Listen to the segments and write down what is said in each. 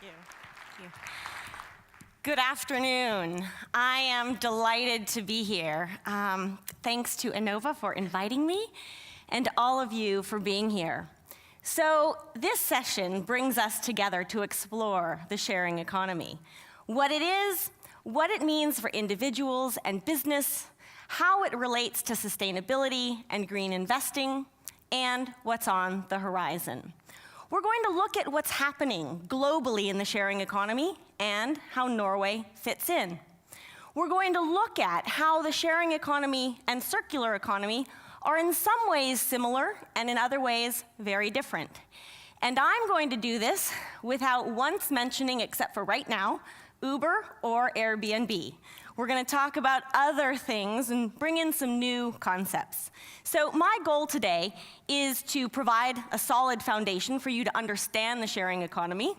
you. Thank you. Good afternoon. I am delighted to be here. Thanks to Innova for inviting me and all of you for being here. So this session brings us together to explore the sharing economy, what it is, what it means for individuals and business, how it relates to sustainability and green investing, and what's on the horizon. We're going to look at what's happening globally in the sharing economy and how Norway fits in. We're going to look at how the sharing economy and circular economy are in some ways similar and in other ways very different. And I'm going to do this without once mentioning, except for right now, Uber or Airbnb. We're going to talk about other things and bring in some new concepts. So my goal today is to provide a solid foundation for you to understand the sharing economy,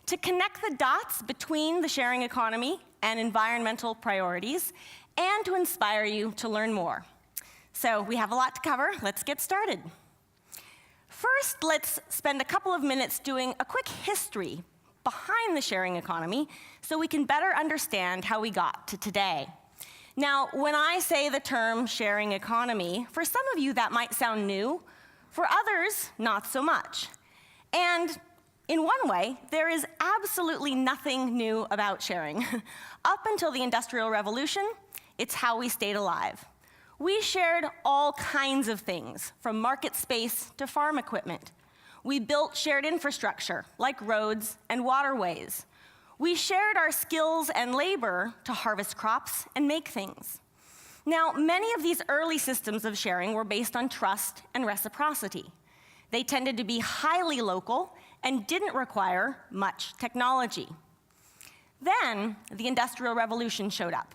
to connect the dots between the sharing economy and environmental priorities, and to inspire you to learn more. So we have a lot to cover. Let's get started. First, let's spend a couple of minutes doing a quick history behind the sharing economy so we can better understand how we got to today. Now, when I say the term sharing economy, for some of you that might sound new, for others, not so much. And in one way, there is absolutely nothing new about sharing. Up until the Industrial Revolution, it's how we stayed alive. We shared all kinds of things, from market space to farm equipment. We built shared infrastructure, like roads and waterways. We shared our skills and labor to harvest crops and make things. Now, many of these early systems of sharing were based on trust and reciprocity. They tended to be highly local and didn't require much technology. Then, the Industrial Revolution showed up,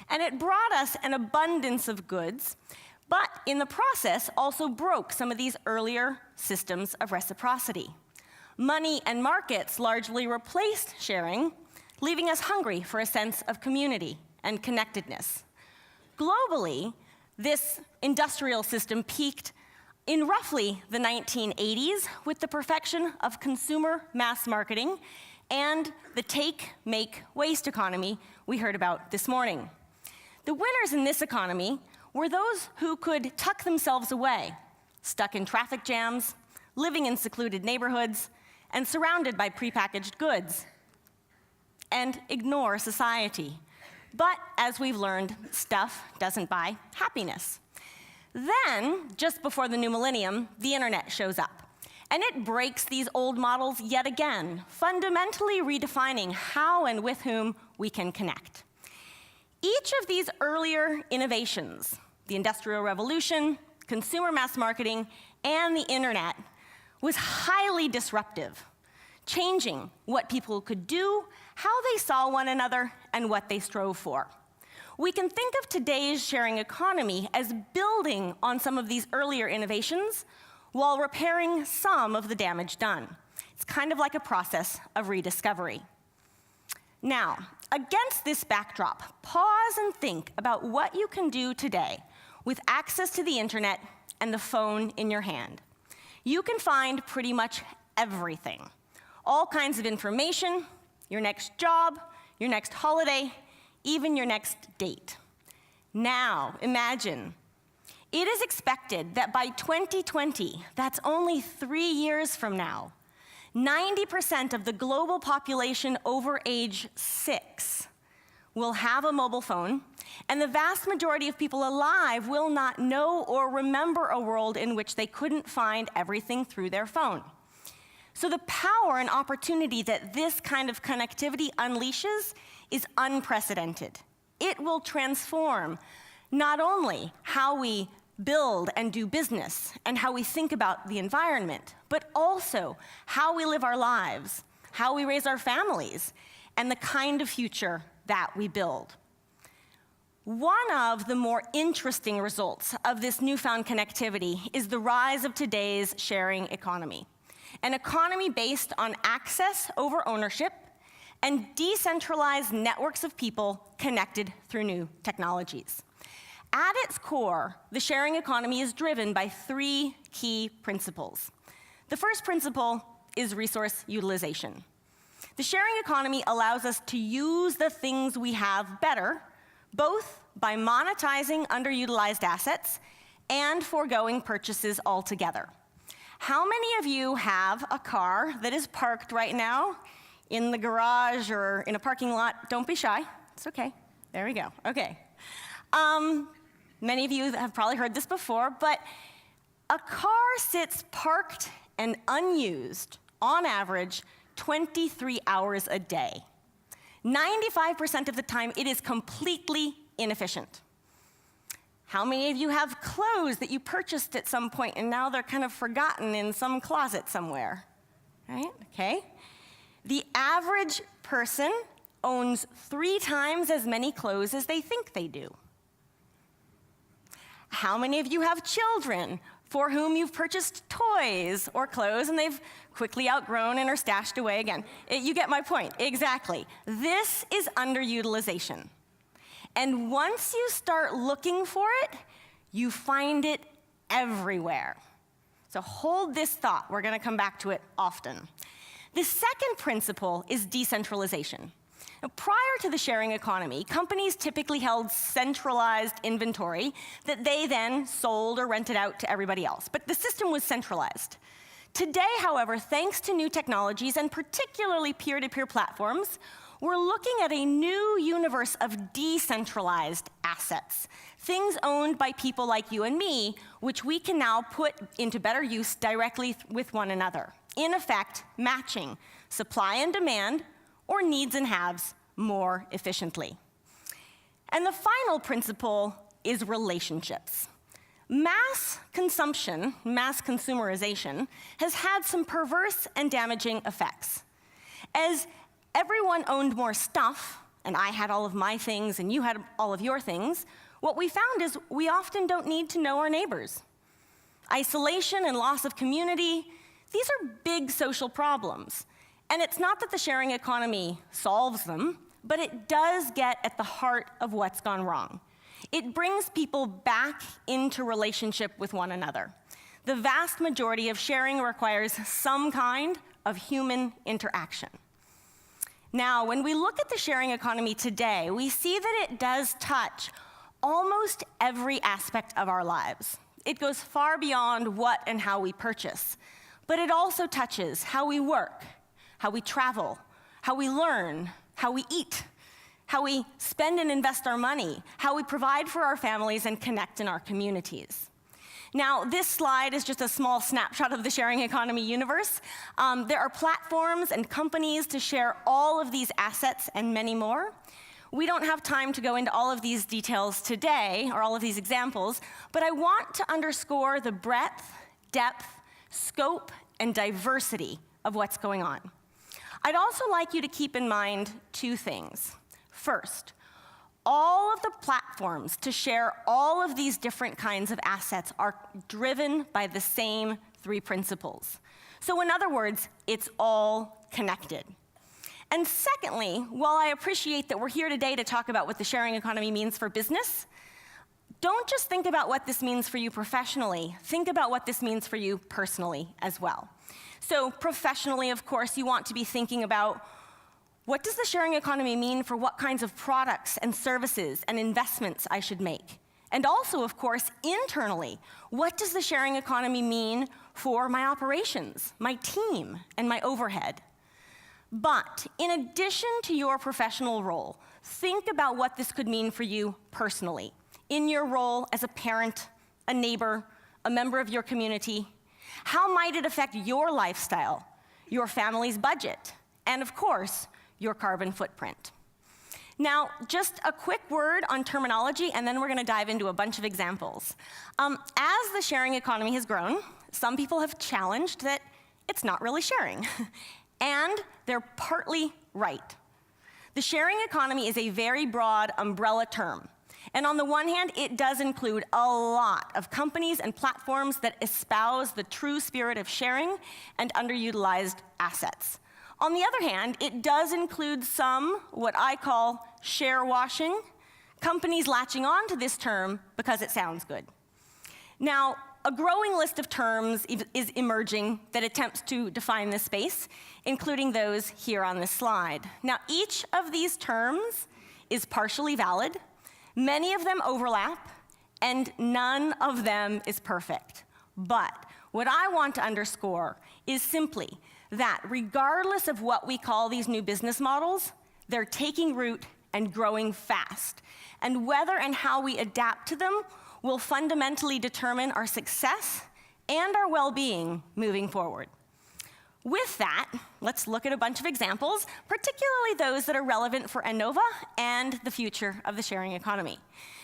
and it brought us an abundance of goods, but in the process also broke some of these earlier systems of reciprocity. Money and markets largely replaced sharing, leaving us hungry for a sense of community and connectedness. Globally, this industrial system peaked in roughly the 1980s with the perfection of consumer mass marketing and the take, make, waste economy we heard about this morning. The winners in this economy were those who could tuck themselves away, stuck in traffic jams, living in secluded neighborhoods, and surrounded by prepackaged goods, and ignore society. But as we've learned, stuff doesn't buy happiness. Then, just before the new millennium, the internet shows up. And it breaks these old models yet again, fundamentally redefining how and with whom we can connect. Each of these earlier innovations, the Industrial Revolution, consumer mass marketing, and the internet, was highly disruptive, changing what people could do, how they saw one another, and what they strove for. We can think of today's sharing economy as building on some of these earlier innovations while repairing some of the damage done. It's kind of like a process of rediscovery. Now, against this backdrop, pause and think about what you can do today with access to the internet and the phone in your hand. You can find pretty much everything. All kinds of information, your next job, your next holiday, even your next date. Now, imagine, it is expected that by 2020, that's only 3 years from now, 90% of the global population over age 6 will have a mobile phone, and the vast majority of people alive will not know or remember a world in which they couldn't find everything through their phone. So the power and opportunity that this kind of connectivity unleashes is unprecedented. It will transform not only how we build and do business and how we think about the environment, but also how we live our lives, how we raise our families, and the kind of future that we build. One of the more interesting results of this newfound connectivity is the rise of today's sharing economy, an economy based on access over ownership and decentralized networks of people connected through new technologies. At its core, the sharing economy is driven by 3 key principles. The first principle is resource utilization. The sharing economy allows us to use the things we have better, both by monetizing underutilized assets and foregoing purchases altogether. How many of you have a car that is parked right now in the garage or in a parking lot? Don't be shy. It's okay. There we go. Okay. Many of you have probably heard this before, but a car sits parked and unused, on average, 23 hours a day. 95% of the time, it is completely inefficient. How many of you have clothes that you purchased at some point and now they're kind of forgotten in some closet somewhere? Right? Okay. The average person owns 3 times as many clothes as they think they do. How many of you have children for whom you've purchased toys or clothes and they've quickly outgrown and are stashed away again? You get my point, exactly. This is underutilization. And once you start looking for it, you find it everywhere. So hold this thought. We're going to come back to it often. The second principle is decentralization. Now, prior to the sharing economy, companies typically held centralized inventory that they then sold or rented out to everybody else. But the system was centralized. Today, however, thanks to new technologies and particularly peer-to-peer platforms, we're looking at a new universe of decentralized assets, things owned by people like you and me, which we can now put into better use directly with one another. In effect, matching supply and demand, or needs and haves, more efficiently. And the final principle is relationships. Mass consumption, mass consumerization, has had some perverse and damaging effects. As everyone owned more stuff, and I had all of my things and you had all of your things, what we found is we often don't need to know our neighbors. Isolation and loss of community, these are big social problems. And it's not that the sharing economy solves them, but it does get at the heart of what's gone wrong. It brings people back into relationship with one another. The vast majority of sharing requires some kind of human interaction. Now, when we look at the sharing economy today, we see that it does touch almost every aspect of our lives. It goes far beyond what and how we purchase, but it also touches how we work, how we travel, how we learn, how we eat, how we spend and invest our money, how we provide for our families and connect in our communities. Now, this slide is just a small snapshot of the sharing economy universe. There are platforms and companies to share all of these assets and many more. We don't have time to go into all of these details today, or all of these examples, but I want to underscore the breadth, depth, scope, and diversity of what's going on. I'd also like you to keep in mind 2 things. First, all of the platforms to share all of these different kinds of assets are driven by the same 3 principles. So in other words, it's all connected. And secondly, while I appreciate that we're here today to talk about what the sharing economy means for business, don't just think about what this means for you professionally. Think about what this means for you personally as well. So professionally, of course, you want to be thinking about what does the sharing economy mean for what kinds of products and services and investments I should make? And also, of course, internally, what does the sharing economy mean for my operations, my team, and my overhead? But in addition to your professional role, think about what this could mean for you personally, in your role as a parent, a neighbor, a member of your community. How might it affect your lifestyle, your family's budget, and of course, your carbon footprint? Now, just a quick word on terminology, and then we're going to dive into a bunch of examples. As the sharing economy has grown, some people have challenged that it's not really sharing. And they're partly right. The sharing economy is a very broad umbrella term. And on the one hand, it does include a lot of companies and platforms that espouse the true spirit of sharing and underutilized assets. On the other hand, it does include some, what I call share washing, companies latching on to this term because it sounds good. Now, a growing list of terms is emerging that attempts to define this space, including those here on this slide. Now, each of these terms is partially valid, many of them overlap, and none of them is perfect. But what I want to underscore is simply that regardless of what we call these new business models, they're taking root and growing fast. And whether and how we adapt to them will fundamentally determine our success and our well-being moving forward. With that, let's look at a bunch of examples, particularly those that are relevant for Innova and the future of the sharing economy.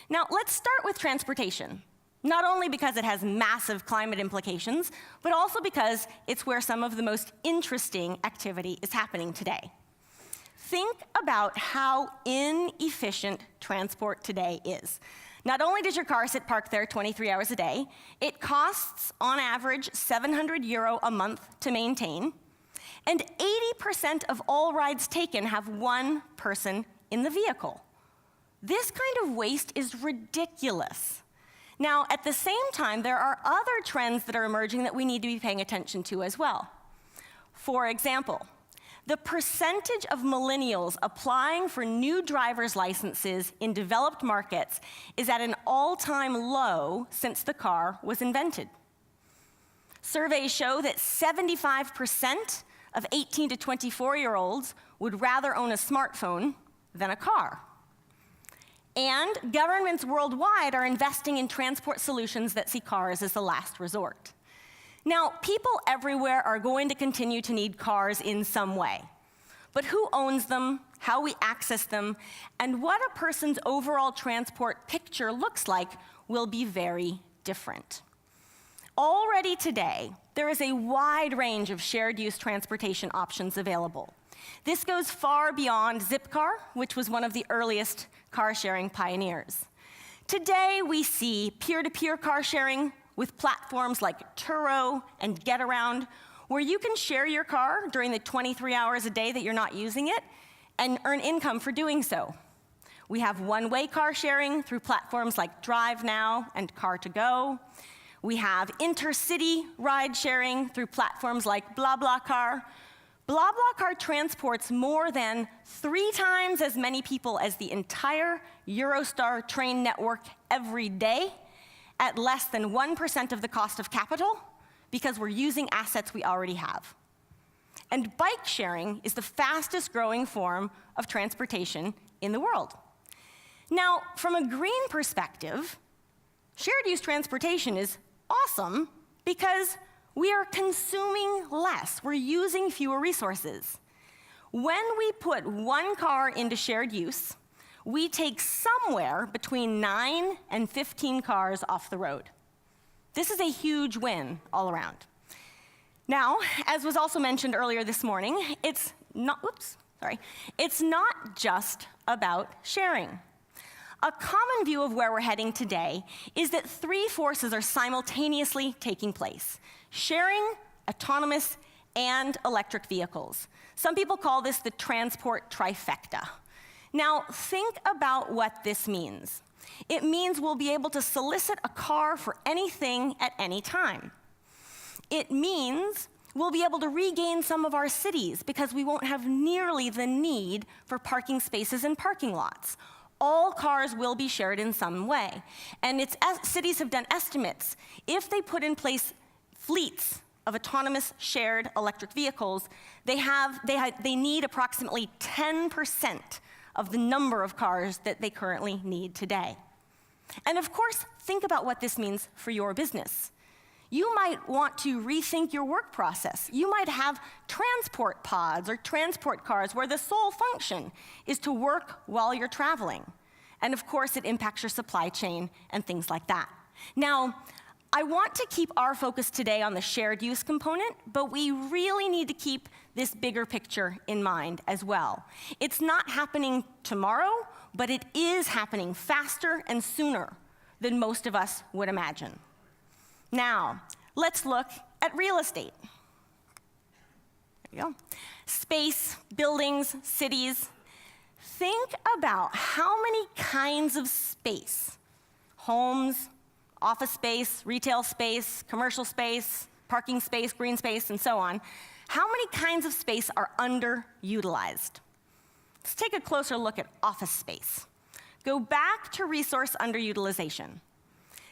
Now, let's start with transportation, not only because it has massive climate implications, but also because it's where some of the most interesting activity is happening today. Think about how inefficient transport today is. Not only does your car sit parked there 23 hours a day, it costs, on average, €700 a month to maintain, and 80% of all rides taken have one person in the vehicle. This kind of waste is ridiculous. Now, at the same time, there are other trends that are emerging that we need to be paying attention to as well. For example, the percentage of millennials applying for new driver's licenses in developed markets is at an all-time low since the car was invented. Surveys show that 75% of 18 to 24-year-olds would rather own a smartphone than a car. And governments worldwide are investing in transport solutions that see cars as the last resort. Now, people everywhere are going to continue to need cars in some way. But who owns them, how we access them, and what a person's overall transport picture looks like will be very different. Already today, there is a wide range of shared-use transportation options available. This goes far beyond Zipcar, which was one of the earliest car-sharing pioneers. Today, we see peer-to-peer car sharing with platforms like Turo and Getaround, where you can share your car during the 23 hours a day that you're not using it and earn income for doing so. We have one-way car sharing through platforms like Drive Now and Car2Go. We have intercity ride sharing through platforms like BlaBlaCar. BlaBlaCar transports more than 3 times as many people as the entire Eurostar train network every day, at less than 1% of the cost of capital, because we're using assets we already have. And bike sharing is the fastest growing form of transportation in the world. Now, from a green perspective, shared use transportation is awesome because we are consuming less. We're using fewer resources. When we put one car into shared use, we take somewhere between 9 and 15 cars off the road. This is a huge win all around. Now, as was also mentioned earlier this morning, it's not just about sharing. A common view of where we're heading today is that 3 forces are simultaneously taking place: sharing, autonomous, and electric vehicles. Some people call this the transport trifecta. Now, think about what this means. It means we'll be able to solicit a car for anything at any time. It means we'll be able to regain some of our cities because we won't have nearly the need for parking spaces in parking lots. All cars will be shared in some way. And cities have done estimates. If they put in place fleets of autonomous shared electric vehicles, they need approximately 10% of the number of cars that they currently need today. And of course, think about what this means for your business. You might want to rethink your work process. You might have transport pods or transport cars where the sole function is to work while you're traveling. And of course, it impacts your supply chain and things like that. Now, I want to keep our focus today on the shared use component, but we really need to keep this bigger picture in mind as well. It's not happening tomorrow, but it is happening faster and sooner than most of us would imagine. Now, let's look at real estate. There we go. Space, buildings, cities. Think about how many kinds of space, homes, office space, retail space, commercial space, parking space, green space, and so on, how many kinds of space are underutilized? Let's take a closer look at office space. Go back to resource underutilization.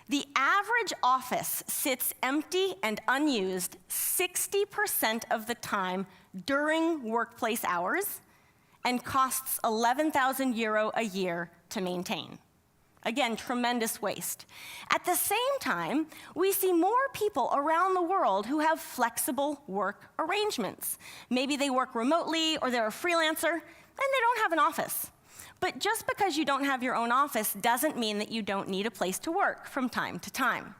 The average office sits empty and unused 60% of the time during workplace hours and costs 11,000 euro a year to maintain. Again, tremendous waste. At the same time, we see more people around the world who have flexible work arrangements. Maybe they work remotely or they're a freelancer and they don't have an office. But just because you don't have your own office doesn't mean that you don't need a place to work from time to time.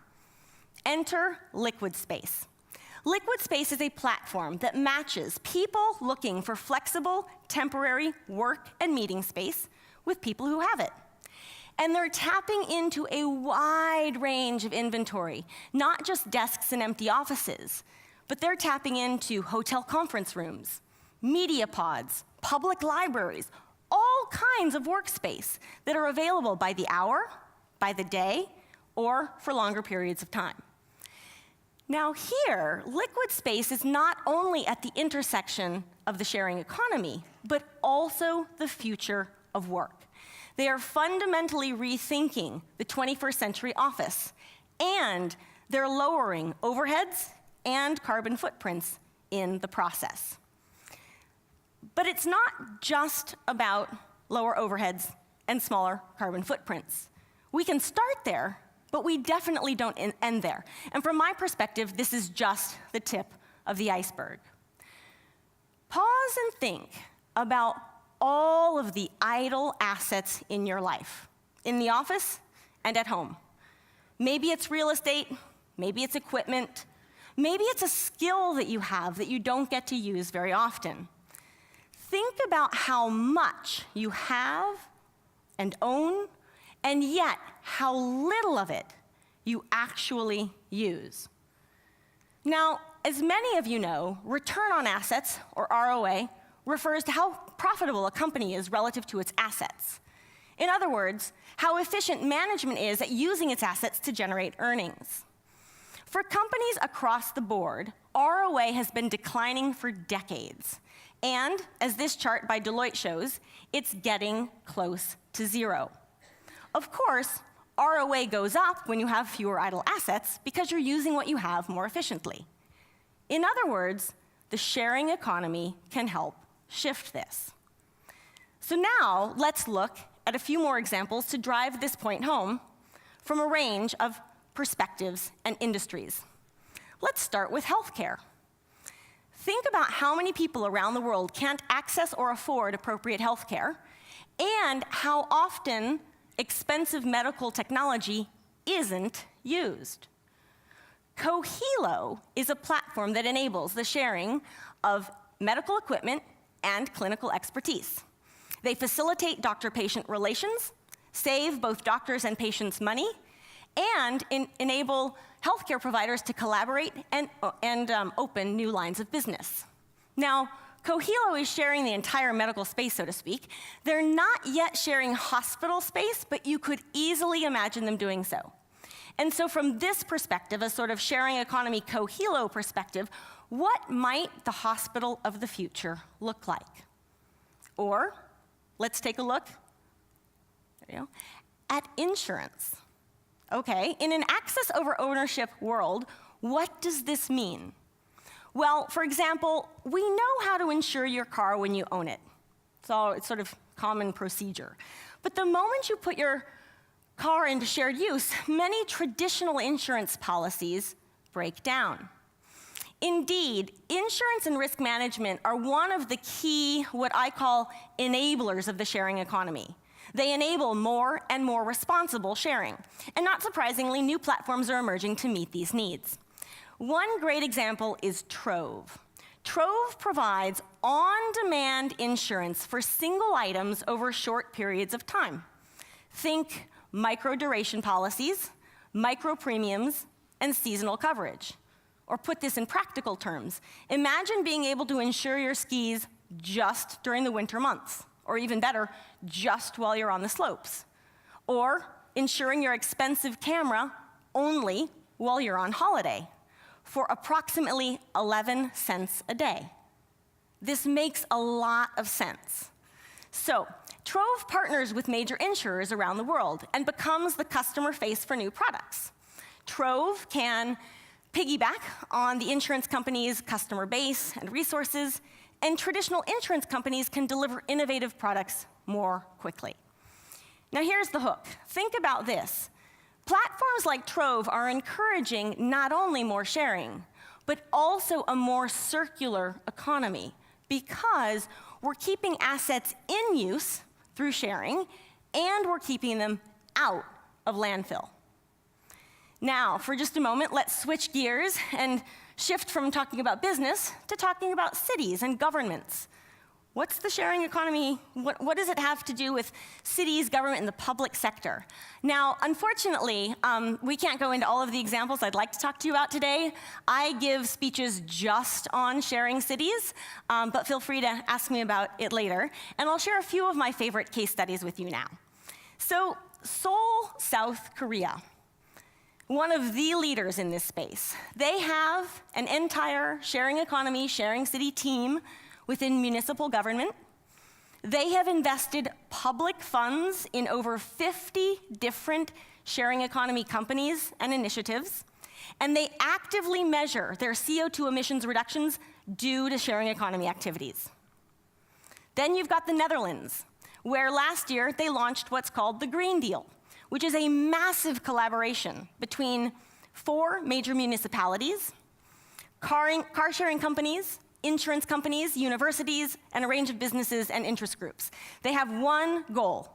Enter Liquid Space. Liquid Space is a platform that matches people looking for flexible, temporary work and meeting space with people who have it. And they're tapping into a wide range of inventory, not just desks and empty offices, but they're tapping into hotel conference rooms, media pods, public libraries, all kinds of workspace that are available by the hour, by the day, or for longer periods of time. Now here, Liquid Space is not only at the intersection of the sharing economy, but also the future of work. They are fundamentally rethinking the 21st century office, and they're lowering overheads and carbon footprints in the process. But it's not just about lower overheads and smaller carbon footprints. We can start there, but we definitely don't end there. And from my perspective, this is just the tip of the iceberg. Pause and think about all of the idle assets in your life, in the office and at home. Maybe it's real estate, maybe it's equipment, maybe it's a skill that you have that you don't get to use very often. Think about how much you have and own, and yet how little of it you actually use. Now, as many of you know, return on assets, or ROA, refers to how profitable a company is relative to its assets. In other words, how efficient management is at using its assets to generate earnings. For companies across the board, ROA has been declining for decades. And, as this chart by Deloitte shows, it's getting close to zero. Of course, ROA goes up when you have fewer idle assets because you're using what you have more efficiently. In other words, the sharing economy can help shift this. So now, let's look at a few more examples to drive this point home from a range of perspectives and industries. Let's start with healthcare. Think about how many people around the world can't access or afford appropriate healthcare, and how often expensive medical technology isn't used. Cohelo is a platform that enables the sharing of medical equipment and clinical expertise. They facilitate doctor-patient relations, save both doctors and patients money, and enable healthcare providers to collaborate and open new lines of business. Now, Cohelo is sharing the entire medical space, so to speak. They're not yet sharing hospital space, but you could easily imagine them doing so. And so from this perspective, a sort of sharing economy Cohelo perspective, what might the hospital of the future look like? Or, let's take a look at insurance. Okay, in an access over ownership world, what does this mean? Well, for example, we know how to insure your car when you own it. So it's sort of common procedure. But the moment you put your car into shared use, many traditional insurance policies break down. Indeed, insurance and risk management are one of the key, what I call, enablers of the sharing economy. They enable more and more responsible sharing. And not surprisingly, new platforms are emerging to meet these needs. One great example is Trove. Trove provides on-demand insurance for single items over short periods of time. Think micro-duration policies, micro-premiums, and seasonal coverage. Or put this in practical terms, imagine being able to insure your skis just during the winter months, or even better, just while you're on the slopes. Or insuring your expensive camera only while you're on holiday, for approximately 11 cents a day. This makes a lot of sense. So, Trove partners with major insurers around the world and becomes the customer face for new products. Trove can piggyback on the insurance company's customer base and resources, and traditional insurance companies can deliver innovative products more quickly. Now here's the hook. Think about this. Platforms like Trove are encouraging not only more sharing, but also a more circular economy, because we're keeping assets in use through sharing, and we're keeping them out of landfill. Now, for just a moment, let's switch gears and shift from talking about business to talking about cities and governments. What's the sharing economy? What does it have to do with cities, government, and the public sector? Now, unfortunately, we can't go into all of the examples I'd like to talk to you about today. I give speeches just on sharing cities, but feel free to ask me about it later. And I'll share a few of my favorite case studies with you now. So, Seoul, South Korea, one of the leaders in this space. They have an entire sharing economy, sharing city team within municipal government. They have invested public funds in over 50 different sharing economy companies and initiatives, and they actively measure their CO2 emissions reductions due to sharing economy activities. Then you've got the Netherlands, where last year they launched what's called the Green Deal, which is a massive collaboration between 4 major municipalities, car-sharing companies, insurance companies, universities, and a range of businesses and interest groups. They have one goal: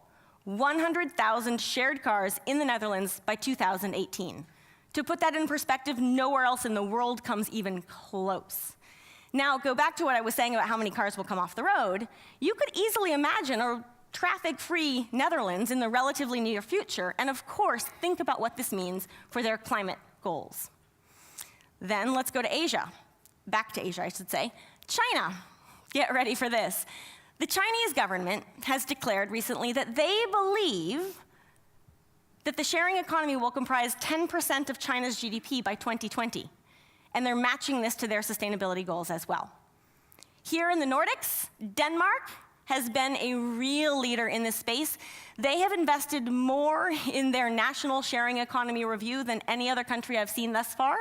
100,000 shared cars in the Netherlands by 2018. To put that in perspective, nowhere else in the world comes even close. Now, go back to what I was saying about how many cars will come off the road. You could easily imagine a traffic-free Netherlands in the relatively near future, and of course, think about what this means for their climate goals. Then let's go to Asia. Back to Asia, I should say. China. Get ready for this. The Chinese government has declared recently that they believe that the sharing economy will comprise 10% of China's GDP by 2020, and they're matching this to their sustainability goals as well. Here in the Nordics, Denmark has been a real leader in this space. They have invested more in their national sharing economy review than any other country I've seen thus far.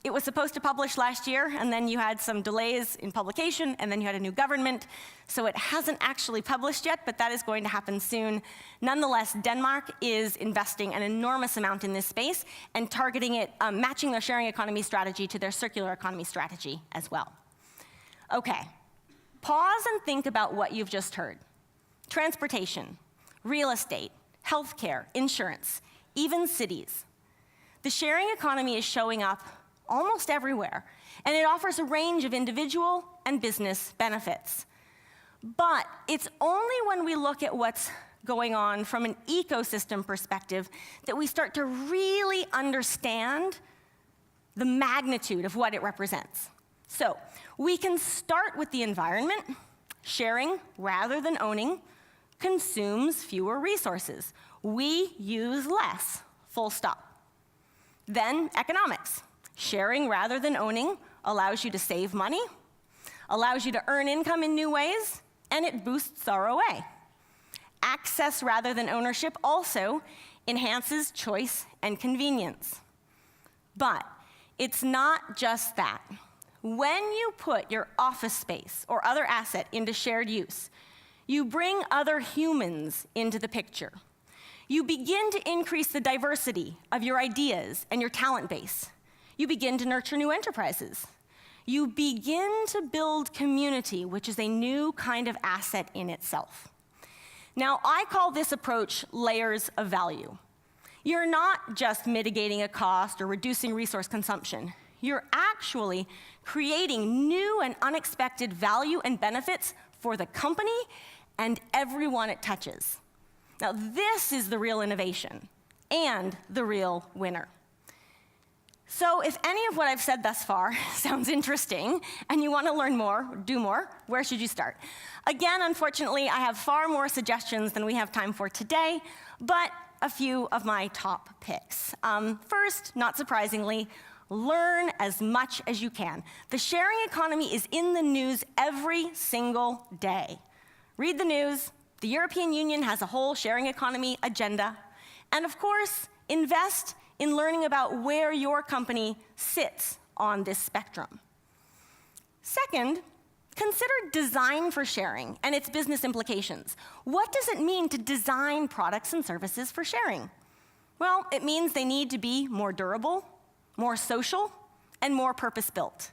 It was supposed to publish last year, and then you had some delays in publication, and then you had a new government, so it hasn't actually published yet, but that is going to happen soon. Nonetheless, Denmark is investing an enormous amount in this space and targeting it, matching their sharing economy strategy to their circular economy strategy as well. Okay, pause and think about what you've just heard. Transportation, real estate, healthcare, insurance, even cities. The sharing economy is showing up almost everywhere, and it offers a range of individual and business benefits. But it's only when we look at what's going on from an ecosystem perspective that we start to really understand the magnitude of what it represents. So, we can start with the environment. Sharing, rather than owning, consumes fewer resources. We use less, full stop. Then, economics. Sharing rather than owning allows you to save money, allows you to earn income in new ways, and it boosts ROA. Access rather than ownership also enhances choice and convenience. But it's not just that. When you put your office space or other asset into shared use, you bring other humans into the picture. You begin to increase the diversity of your ideas and your talent base. You begin to nurture new enterprises. You begin to build community, which is a new kind of asset in itself. Now, I call this approach layers of value. You're not just mitigating a cost or reducing resource consumption. You're actually creating new and unexpected value and benefits for the company and everyone it touches. Now, this is the real innovation and the real winner. So if any of what I've said thus far sounds interesting and you want to learn more, do more, where should you start? Again, unfortunately, I have far more suggestions than we have time for today, but a few of my top picks. First, not surprisingly, learn as much as you can. The sharing economy is in the news every single day. Read the news. The European Union has a whole sharing economy agenda. And of course, invest in learning about where your company sits on this spectrum. Second, consider design for sharing and its business implications. What does it mean to design products and services for sharing? Well, it means they need to be more durable, more social, and more purpose-built.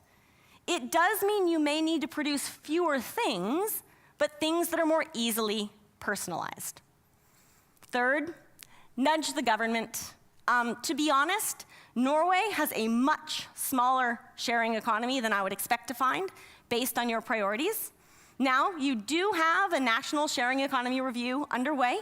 It does mean you may need to produce fewer things, but things that are more easily personalized. Third, nudge the government. To be honest, Norway has a much smaller sharing economy than I would expect to find based on your priorities. Now, you do have a national sharing economy review underway.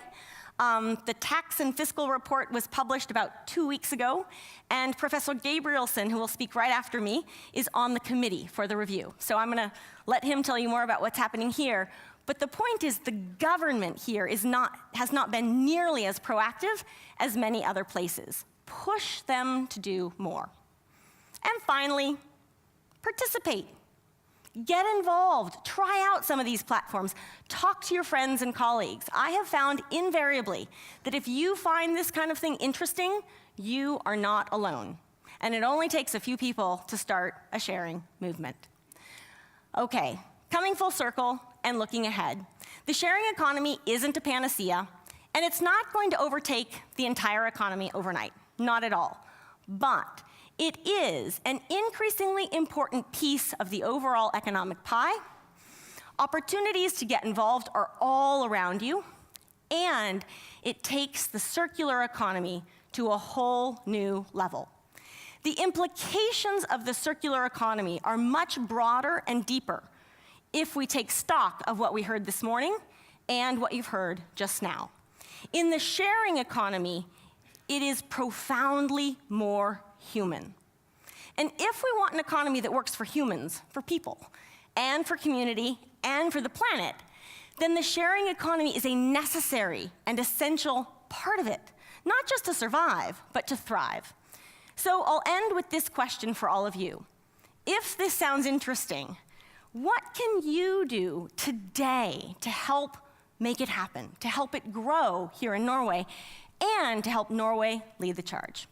The tax and fiscal report was published about 2 weeks ago, and Professor Gabrielsen, who will speak right after me, is on the committee for the review. So I'm going to let him tell you more about what's happening here. But the point is the government here has not been nearly as proactive as many other places. Push them to do more. And finally, participate. Get involved. Try out some of these platforms. Talk to your friends and colleagues. I have found invariably that if you find this kind of thing interesting, you are not alone. And it only takes a few people to start a sharing movement. Okay, coming full circle and looking ahead. The sharing economy isn't a panacea, and it's not going to overtake the entire economy overnight. Not at all. But it is an increasingly important piece of the overall economic pie. Opportunities to get involved are all around you, and it takes the circular economy to a whole new level. The implications of the circular economy are much broader and deeper if we take stock of what we heard this morning and what you've heard just now. In the sharing economy, it is profoundly more human. And if we want an economy that works for humans, for people, and for community, and for the planet, then the sharing economy is a necessary and essential part of it, not just to survive, but to thrive. So I'll end with this question for all of you. If this sounds interesting, what can you do today to help make it happen, to help it grow here in Norway, and to help Norway lead the charge?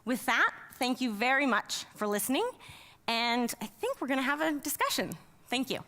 With that, thank you very much for listening, and I think we're going to have a discussion. Thank you.